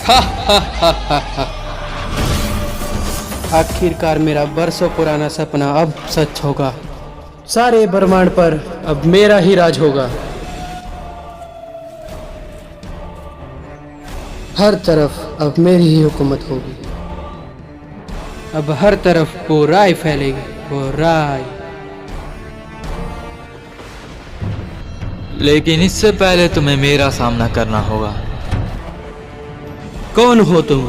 हा हा हा हा हा। आखिरकार मेरा बरसों पुराना सपना अब सच होगा। सारे ब्रह्मांड पर अब मेरा ही राज होगा। हर तरफ अब मेरी ही हुकूमत होगी। अब हर तरफ बुराई फैलेगी, बुराई। लेकिन इससे पहले तुम्हें मेरा सामना करना होगा। कौन हो तुम?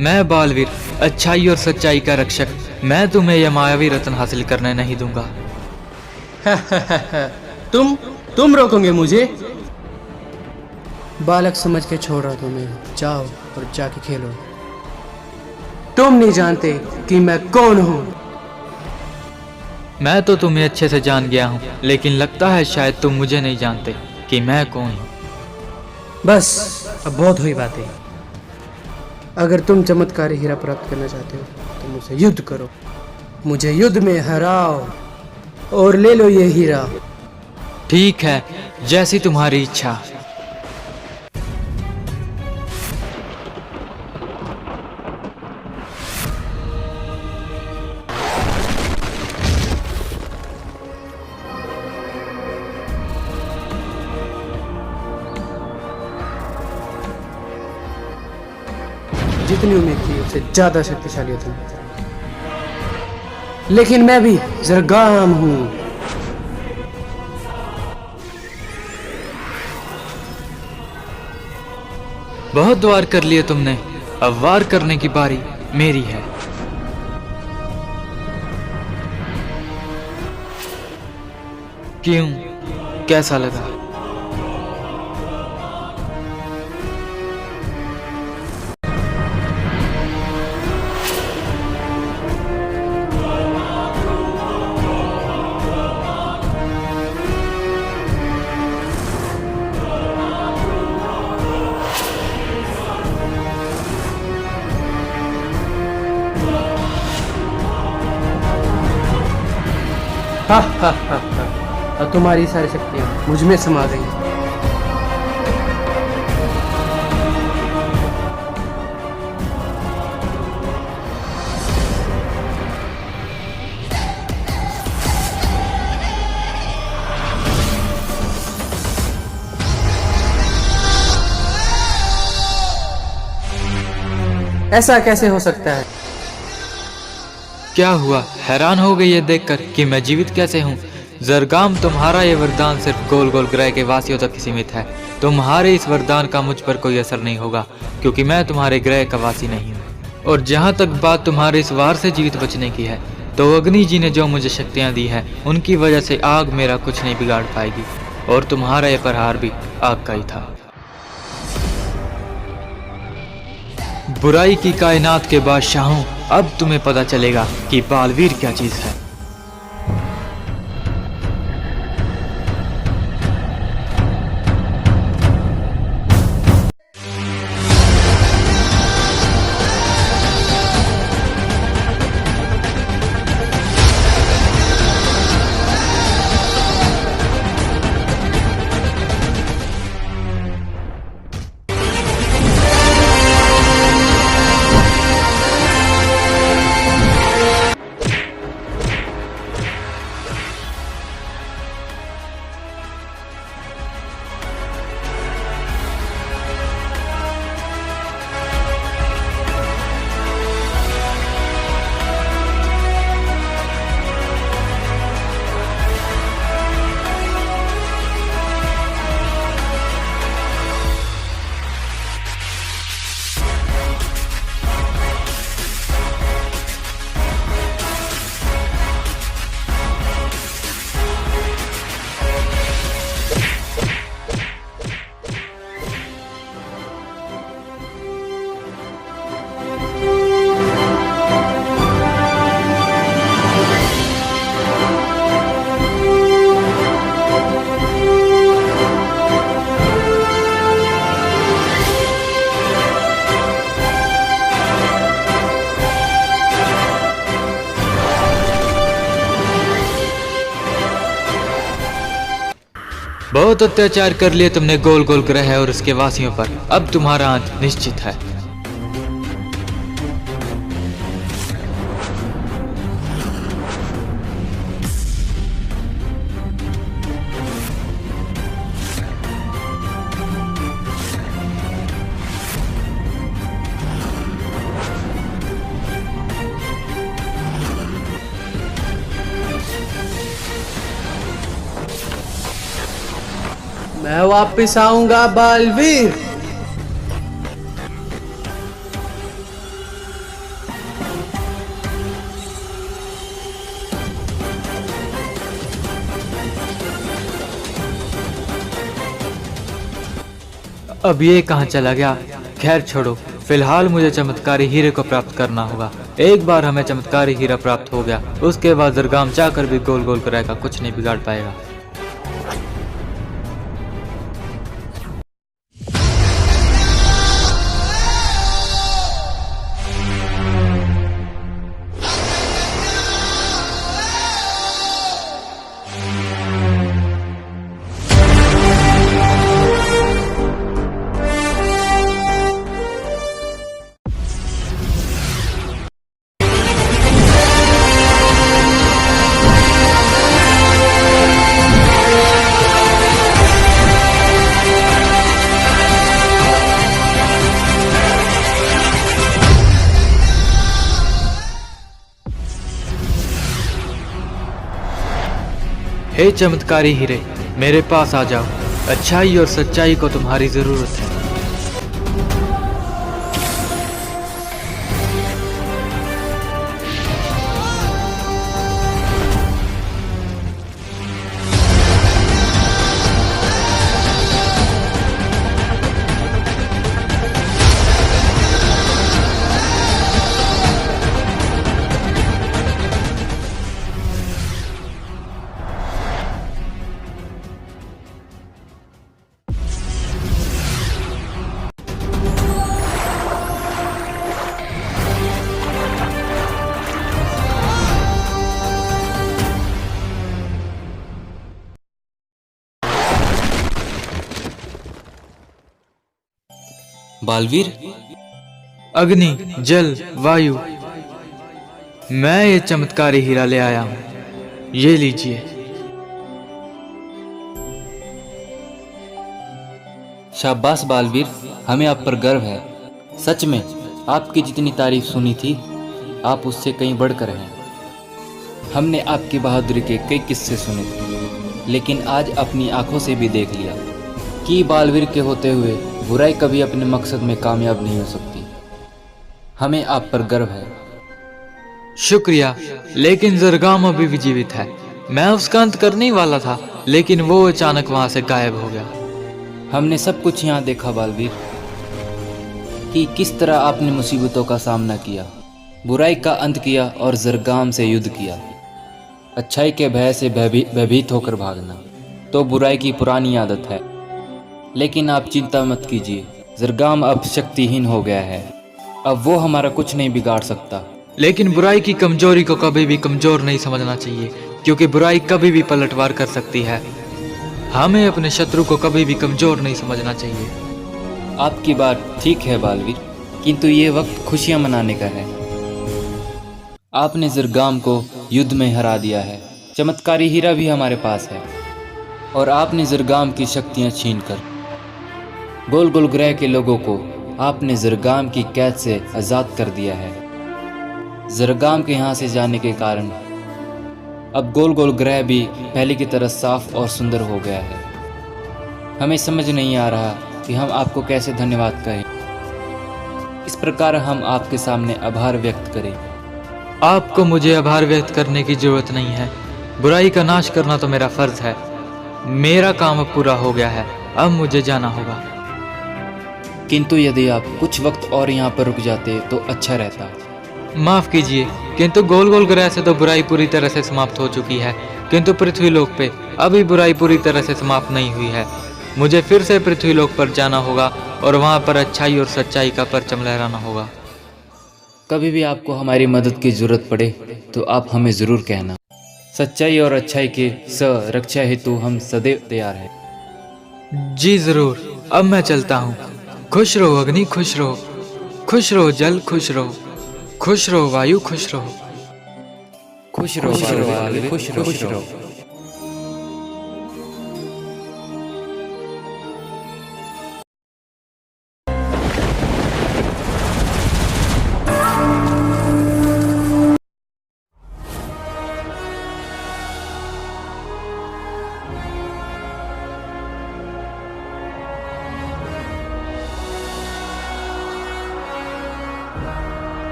मैं बालवीर, अच्छाई और सच्चाई का रक्षक। मैं तुम्हें यह मायावी रत्न हासिल करने नहीं दूंगा। तुम रोकोगे मुझे? बालक समझ के छोड़ रहा तुम्हें। जाओ और जाके खेलो। तुम नहीं जानते कि मैं कौन हूं। मैं तो तुम्हें अच्छे से जान गया हूँ, लेकिन लगता है शायद तुम मुझे नहीं जानते कि मैं कौन हूँ। बस अब बहुत हुई बातें। अगर तुम चमत्कारी हीरा प्राप्त करना चाहते हो तो मुझसे युद्ध करो। मुझे युद्ध में हराओ और ले लो ये हीरा। ठीक है, जैसी तुम्हारी इच्छा। जितनी उम्मीद थी उससे ज्यादा शक्तिशाली हो तुम। लेकिन मैं भी जरगाम हूं। बहुत वार कर लिए तुमने, अब वार करने की बारी मेरी है। क्यों, कैसा लगा? हा हा हा हा। और तुम्हारी सारी शक्तियां मुझ में समा गई। ऐसा कैसे हो सकता है? क्या हुआ, हैरान हो गई ये देखकर कि मैं जीवित कैसे हूँ? जरगाम, तुम्हारा ये वरदान सिर्फ गोल गोल ग्रह के वासियों तक सीमित है। तुम्हारे इस वरदान का मुझ पर कोई असर नहीं होगा, क्योंकि मैं तुम्हारे ग्रह का वासी नहीं हूँ। और जहाँ तक बात तुम्हारे इस वार से जीवित बचने की है, तो अग्नि जी ने जो मुझे शक्तियाँ दी है, उनकी वजह से आग मेरा कुछ नहीं बिगाड़ पाएगी। और तुम्हारा ये प्रहार भी आग का ही था। बुराई की कायनात के बादशाहों, अब तुम्हें पता चलेगा कि बालवीर क्या चीज है। बहुत अत्याचार कर लिए तुमने गोल गोल ग्रह और उसके वासियों पर। अब तुम्हारा अंत निश्चित है। मैं वापस आऊंगा बालवीर। अब ये कहाँ चला गया? खैर छोड़ो, फिलहाल मुझे चमत्कारी हीरे को प्राप्त करना होगा। एक बार हमें चमत्कारी हीरा प्राप्त हो गया, उसके बाद जरगाम चाहकर भी गोल गोल ग्रह का कुछ नहीं बिगाड़ पाएगा। हे चमत्कारी हीरे, मेरे पास आ जाओ। अच्छाई और सच्चाई को तुम्हारी जरूरत है। बालवीर, अग्नि, जल, वायु, मैं ये चमत्कारी हीरा ले आया हूं। ये लीजिए। शाबाश बालवीर, हमें आप पर गर्व है। सच में आपकी जितनी तारीफ सुनी थी, आप उससे कहीं बढ़कर हैं। हमने आपकी बहादुरी के कई किस्से सुने थे, लेकिन आज अपनी आंखों से भी देख लिया कि बालवीर के होते हुए बुराई कभी अपने मकसद में कामयाब नहीं हो सकती। हमें आप पर गर्व है। शुक्रिया, लेकिन जरगाम अभी भी जीवित है। मैं उसका अंत करने ही वाला था, लेकिन वो अचानक वहां से गायब हो गया। हमने सब कुछ यहाँ देखा बालवीर, कि किस तरह आपने मुसीबतों का सामना किया, बुराई का अंत किया और जरगाम से युद्ध किया। अच्छाई के भय से भयभीत होकर भागना तो बुराई की पुरानी आदत है, लेकिन आप चिंता मत कीजिए, जरगाम अब शक्तिहीन हो गया है। अब वो हमारा कुछ नहीं बिगाड़ सकता। लेकिन बुराई की कमजोरी को कभी भी कमजोर नहीं समझना चाहिए, क्योंकि बुराई कभी भी पलटवार कर सकती है। हमें अपने शत्रु को कभी भी कमजोर नहीं समझना चाहिए। आपकी बात ठीक है बालवीर, किंतु ये वक्त खुशियां मनाने का है। आपने जरगाम को युद्ध में हरा दिया है, चमत्कारी हीरा भी हमारे पास है, और आपने जरगाम की शक्तियां छीनकर गोल गोल ग्रह के लोगों को आपने जरगाम की कैद से आज़ाद कर दिया है। जरगाम के यहाँ से जाने के कारण अब गोल गोल ग्रह भी पहले की तरह साफ और सुंदर हो गया है। हमें समझ नहीं आ रहा कि हम आपको कैसे धन्यवाद कहें। इस प्रकार हम आपके सामने आभार व्यक्त करें। आपको मुझे आभार व्यक्त करने की जरूरत नहीं है। बुराई का नाश करना तो मेरा फर्ज है। मेरा काम अब पूरा हो गया है, अब मुझे जाना होगा। किंतु यदि आप कुछ वक्त और यहाँ पर रुक जाते तो अच्छा रहता। माफ कीजिए, किंतु गोल गोल ग्रह से तो बुराई पूरी तरह से समाप्त हो चुकी है, किंतु पृथ्वीलोक पे अभी बुराई पूरी तरह से समाप्त नहीं हुई है। मुझे फिर से पृथ्वीलोक पर जाना होगा और वहाँ पर अच्छाई और सच्चाई का परचम लहराना होगा। कभी भी आपको हमारी मदद की जरूरत पड़े तो आप हमें ज़रूर कहना। सच्चाई और अच्छाई के रक्षा हेतु हम सदैव तैयार हैं। जी जरूर, अब मैं चलता हूँ। खुश रहो अग्नि, खुश रहो। खुश रहो जल, खुश रहो। खुश रहो वायु, खुश रहो। खुश रहो, खुश रहो।